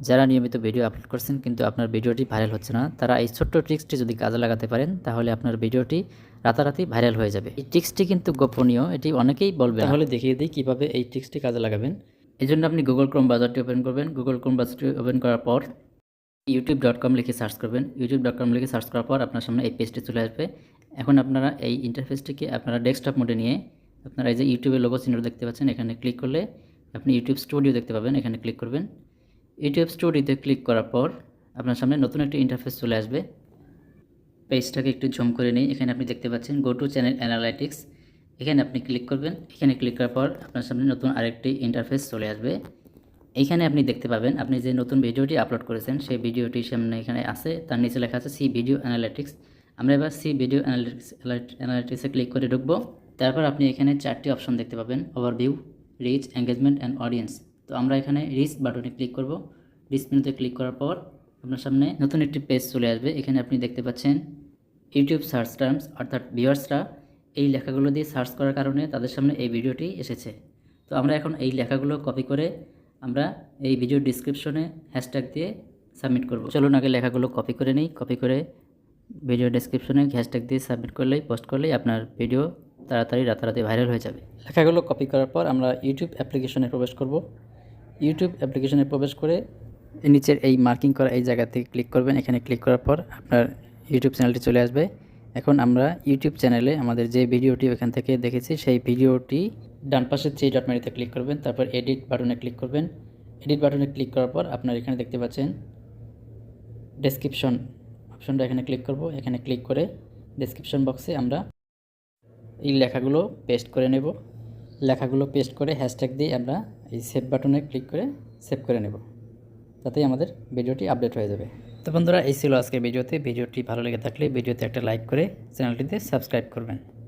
যারা নিয়মিত video upload করছেন কিন্তু আপনার ভিডিওটি ভাইরাল হচ্ছে না, তারা এই ছোট্ট ট্রিক্সটি যদি কাজে লাগাতে পারেন তাহলে আপনার ভিডিওটি রাতারাতি ভাইরাল হয়ে যাবে। এই ট্রিক্সটি কিন্তু গোপনীয়, এটি অনেকেই বলবে না। তাহলে দেখিয়ে দিই কীভাবে এই ট্রিক্সটি কাজে লাগাবেন। এই জন্য আপনি গুগল ক্রোম ব্রাউজারটি ওপেন করবেন। গুগল ক্রোম ব্রাউজারটি ওপেন করার পর youtube.com লিখে সার্চ করবেন। youtube.com লিখে সার্চ করার পর আপনার সামনে এই পেজটি চলে আসবে। এখন আপনারা এই ইন্টারফেসটিকে আপনারা ডেস্কটপ মোডে নিয়ে আপনারা এই যে ইউটিউবের লোগো চিহ্ন দেখতে পাচ্ছেন, এখানে ক্লিক করলে আপনি ইউটিউব স্টুডিও দেখতে পাবেন, এখানে ক্লিক করবেন। ইউটিউব স্টুডিওতে ক্লিক করার পর আপনার সামনে নতুন একটি ইন্টারফেস চলে আসবে। পেজটাকে একটু জুম করে নিই, এখানে আপনি দেখতে পাচ্ছেন গো টু চ্যানেল অ্যানালাইটিক্স, এখানে আপনি ক্লিক করবেন। এখানে ক্লিক করার পর আপনার সামনে নতুন আরেকটি ইন্টারফেস চলে আসবে। এইখানে আপনি দেখতে পাবেন আপনি যে নতুন ভিডিওটি আপলোড করেছেন সেই ভিডিওটি সামনে এখানে আছে, তার নিচে লেখা আছে সি ভিডিও অ্যানালিটিক্স। আমরা এবার সি ভিডিও অ্যানালিটিক্সে ক্লিক করে ঢুকবো। তারপর আপনি এখানে 4টি অপশন দেখতে পাবেন, overview, reach, engagement and audience. তো আমরা এখানে রিচ বাটনে ক্লিক করব। রিচ মেনুতে ক্লিক করার পর আপনার সামনে নতুন একটি পেজ চলে আসবে। এখানে আপনি দেখতে পাচ্ছেন ইউটিউব সার্চ টার্মস, অর্থাৎ ভিউয়ার্সরা এই লেখাগুলো দিয়ে সার্চ করার কারণে তাদের সামনে এই ভিডিওটি এসেছে। তো আমরা এখন এই লেখাগুলো কপি করে আমরা এই ভিডিও ডিসক্রিপশনে হ্যাশট্যাগ দিয়ে সাবমিট করব। চলুন আগে লেখাগুলো কপি করে নিই। কপি করে ভিডিও ডেসক্রিপশনে হ্যাশট্যাগ দিয়ে সাবমিট করলেই, পোস্ট করলেই আপনার ভিডিও তাড়াতাড়ি রাতারাতি ভাইরাল হয়ে যাবে। লেখাগুলো কপি করার পর আমরা ইউটিউব অ্যাপ্লিকেশনে প্রবেশ করব। ইউটিউব অ্যাপ্লিকেশনে প্রবেশ করে নিচের এই মার্কিং করা এই জায়গা থেকে ক্লিক করবেন। এখানে ক্লিক করার পর আপনার ইউটিউব চ্যানেলটি চলে আসবে। এখন আমরা ইউটিউব চ্যানেলে আমাদের যে ভিডিওটি ওখান থেকে দেখেছি সেই ভিডিওটি ডান পাশের 3 ডট মেনুতে ক্লিক করবেন, তারপর এডিট বাটনে ক্লিক করবেন। এডিট বাটনে ক্লিক করার পর আপনার এখানে দেখতে পাচ্ছেন ডেসক্রিপশন অপশনটা, এখানে ক্লিক করব। এখানে ক্লিক করে ডেসক্রিপশন বক্সে আমরা এই লেখাগুলো পেস্ট করে নেব। লেখাগুলো পেস্ট করে হ্যাশট্যাগ দিয়ে আমরা এই সেভ বাটনে ক্লিক করে সেভ করে নেব, তাতেই আমাদের ভিডিওটি আপডেট হয়ে যাবে। তো বন্ধুরা, এই ছিল আজকের ভিডিওটি ভালো লেগে থাকলে ভিডিওতে একটা লাইক করে চ্যানেলটিতে সাবস্ক্রাইব করবেন।